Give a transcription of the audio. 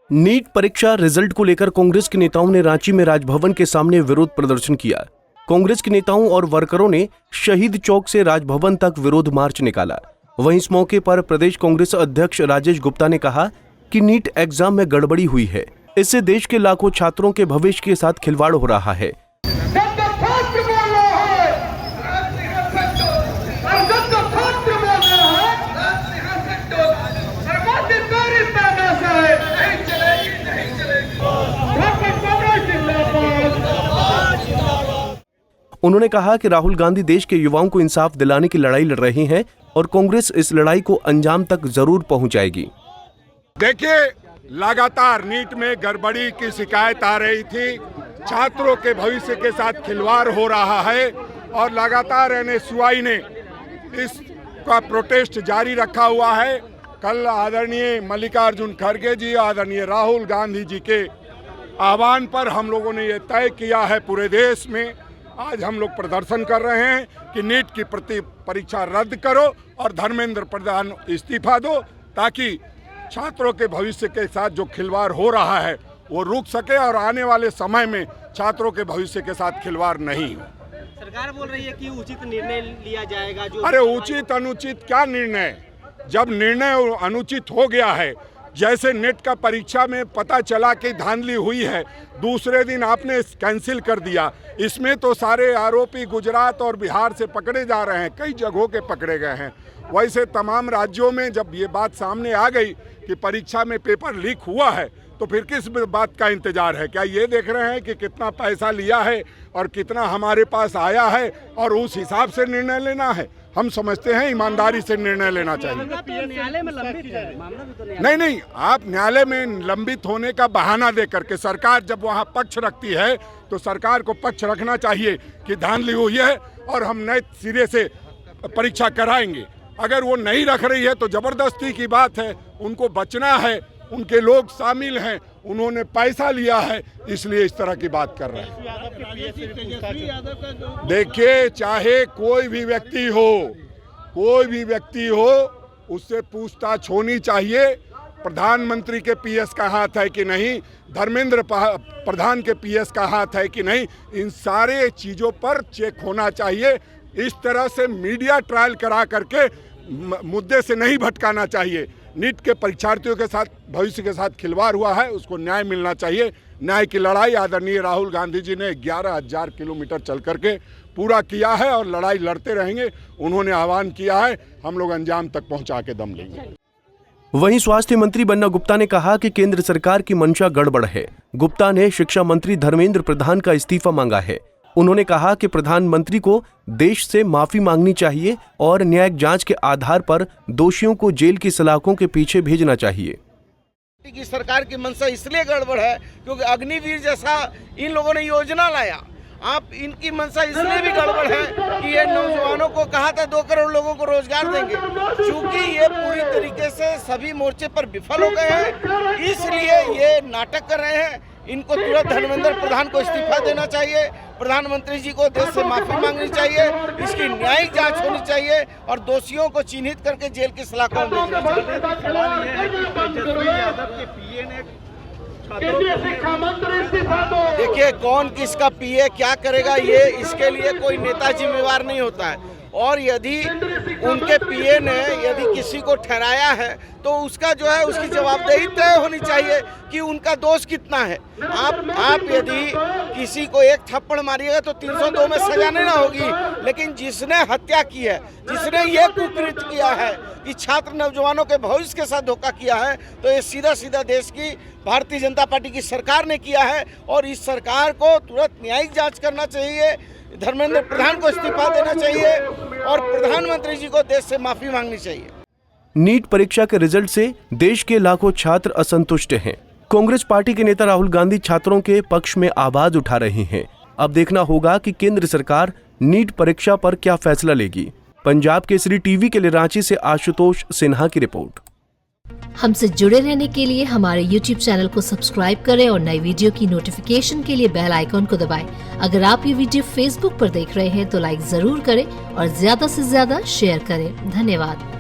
NEET परीक्षा result को लेकर कांग्रेस के नेताओं ने रांची में राजभवन के सामने विरोध प्रदर्शन किया। कांग्रेस के नेताओं और वर्करों ने शहीद चौक से राजभवन तक विरोध मार्च निकाला। वहीं इस मौके पर प्रदेश कांग्रेस अध्यक्ष राजेश गुप्ता ने कहा कि नीट एग्जाम में गड़बड़ी हुई है, इससे देश के लाखों छात्रों के भविष्य के साथ खिलवाड़ हो रहा है। उन्होंने कहा कि राहुल गांधी देश के युवाओं को इंसाफ दिलाने की लड़ाई लड़ रहे हैं और कांग्रेस इस लड़ाई को अंजाम तक जरूर पहुंचाएगी। देखिए, लगातार नीट में गड़बड़ी की शिकायत आ रही थी, छात्रों के भविष्य के साथ खिलवाड़ हो रहा है और लगातार एनएसयूआई ने इसका प्रोटेस्ट जारी रखा हुआ है। कल आदरणीय मल्लिकार्जुन खड़गे जी, आदरणीय राहुल गांधी जी के आह्वान पर हम लोगों ने ये तय किया है, पूरे देश में आज हम लोग प्रदर्शन कर रहे हैं कि नीट की परीक्षा रद्द करो और धर्मेंद्र प्रधान इस्तीफा दो, ताकि छात्रों के भविष्य के साथ जो खिलवाड़ हो रहा है वो रुक सके और आने वाले समय में छात्रों के भविष्य के साथ खिलवाड़ नहीं हो। सरकार बोल रही है कि उचित निर्णय लिया जाएगा। अरे उचित अनुचित क्या निर्णय, जब निर्णय अनुचित हो गया है, जैसे नेट का परीक्षा में पता चला कि धांधली हुई है, दूसरे दिन आपने कैंसिल कर दिया। इसमें तो सारे आरोपी गुजरात और बिहार से पकड़े जा रहे हैं, कई जगहों के पकड़े गए हैं। वैसे तमाम राज्यों में जब ये बात सामने आ गई कि परीक्षा में पेपर लीक हुआ है, तो फिर किस बात का इंतजार है? क्या ये देख रहे हैं कि कितना पैसा लिया है और कितना हमारे पास आया है और उस हिसाब से निर्णय लेना है? हम समझते हैं ईमानदारी से निर्णय लेना चाहिए। न्यायालय में लंबित है मामला भी तो नहीं, आप न्यायालय में लंबित होने का बहाना दे करके, सरकार जब वहाँ पक्ष रखती है तो सरकार को पक्ष रखना चाहिए कि धांधली हुई है और हम नए सिरे से परीक्षा कराएंगे। अगर वो नहीं रख रही है तो जबरदस्ती की बात है, उनको बचना है, उनके लोग शामिल हैं, उन्होंने पैसा लिया है, इसलिए इस तरह की बात कर रहे हैं। देखिए, चाहे कोई भी व्यक्ति हो, उससे पूछताछ होनी चाहिए। प्रधानमंत्री के पीएस का हाथ है कि नहीं, धर्मेंद्र प्रधान के पीएस का हाथ है कि नहीं, इन सारे चीज़ों पर चेक होना चाहिए। इस तरह से मीडिया ट्रायल करा करके मुद्दे से नहीं भटकाना चाहिए। नीट के परीक्षार्थियों के साथ भविष्य के साथ खिलवाड़ हुआ है, उसको न्याय मिलना चाहिए। न्याय की लड़ाई आदरणीय राहुल गांधी जी ने 11,000 किलोमीटर चल करके पूरा किया है और लड़ाई लड़ते रहेंगे। उन्होंने आह्वान किया है, हम लोग अंजाम तक पहुंचा के दम लेंगे। वहीं स्वास्थ्य मंत्री बन्ना गुप्ता ने कहा कि केंद्र सरकार की मंशा गड़बड़ है। गुप्ता ने शिक्षा मंत्री धर्मेंद्र प्रधान का इस्तीफा मांगा है। उन्होंने कहा कि प्रधानमंत्री को देश से माफी मांगनी चाहिए और न्यायिक जांच के आधार पर दोषियों को जेल की सलाखों के पीछे भेजना चाहिए। की सरकार की मंशा इसलिए गड़बड़ है क्योंकि अग्निवीर जैसा इन लोगों ने योजना लाया। आप इनकी मंशा इसलिए भी गड़बड़ है कि ये नौजवानों को कहा था 2 करोड़ लोगों को रोजगार देंगे, क्योंकि ये पूरी तरीके से सभी मोर्चे पर विफल हो गए हैं, इसलिए ये नाटक कर रहे हैं। इनको तुरंत धर्मेंद्र प्रधान को इस्तीफा देना चाहिए, प्रधानमंत्री जी को देश से माफी मांगनी चाहिए, इसकी न्यायिक जांच होनी चाहिए और दोषियों को चिन्हित करके जेल की सलाखों में भेजना चाहिए। देखिए, कौन किसका पीए क्या करेगा, ये इसके लिए कोई नेता जिम्मेवार नहीं होता है। और यदि उनके पीए ने यदि किसी को ठहराया है तो उसका जो है उसकी जवाबदेही तय होनी चाहिए कि उनका दोष कितना है। आप यदि किसी को एक थप्पड़ मारिएगा तो 302 में सजा नहीं ना होगी, लेकिन जिसने हत्या की है, जिसने ये कुकृत्य किया है कि छात्र नौजवानों के भविष्य के साथ धोखा किया है, तो ये सीधा देश की भारतीय जनता पार्टी की सरकार ने किया है और इस सरकार को तुरंत न्यायिक जांच करना चाहिए, धर्मेंद्र प्रधान को इस्तीफा देना चाहिए और प्रधानमंत्री जी को देश से माफी मांगनी चाहिए। नीट परीक्षा के रिजल्ट से देश के लाखों छात्र असंतुष्ट हैं। कांग्रेस पार्टी के नेता राहुल गांधी छात्रों के पक्ष में आवाज उठा रहे हैं। अब देखना होगा कि केंद्र सरकार नीट परीक्षा पर क्या फैसला लेगी। पंजाब केसरी टीवी के लिए रांची से आशुतोष सिन्हा की रिपोर्ट। हमसे जुड़े रहने के लिए हमारे YouTube चैनल को सब्सक्राइब करें और नई वीडियो की नोटिफिकेशन के लिए बेल आइकॉन को दबाएं। अगर आप ये वीडियो Facebook पर देख रहे हैं तो लाइक जरूर करें और ज्यादा से ज्यादा शेयर करें। धन्यवाद।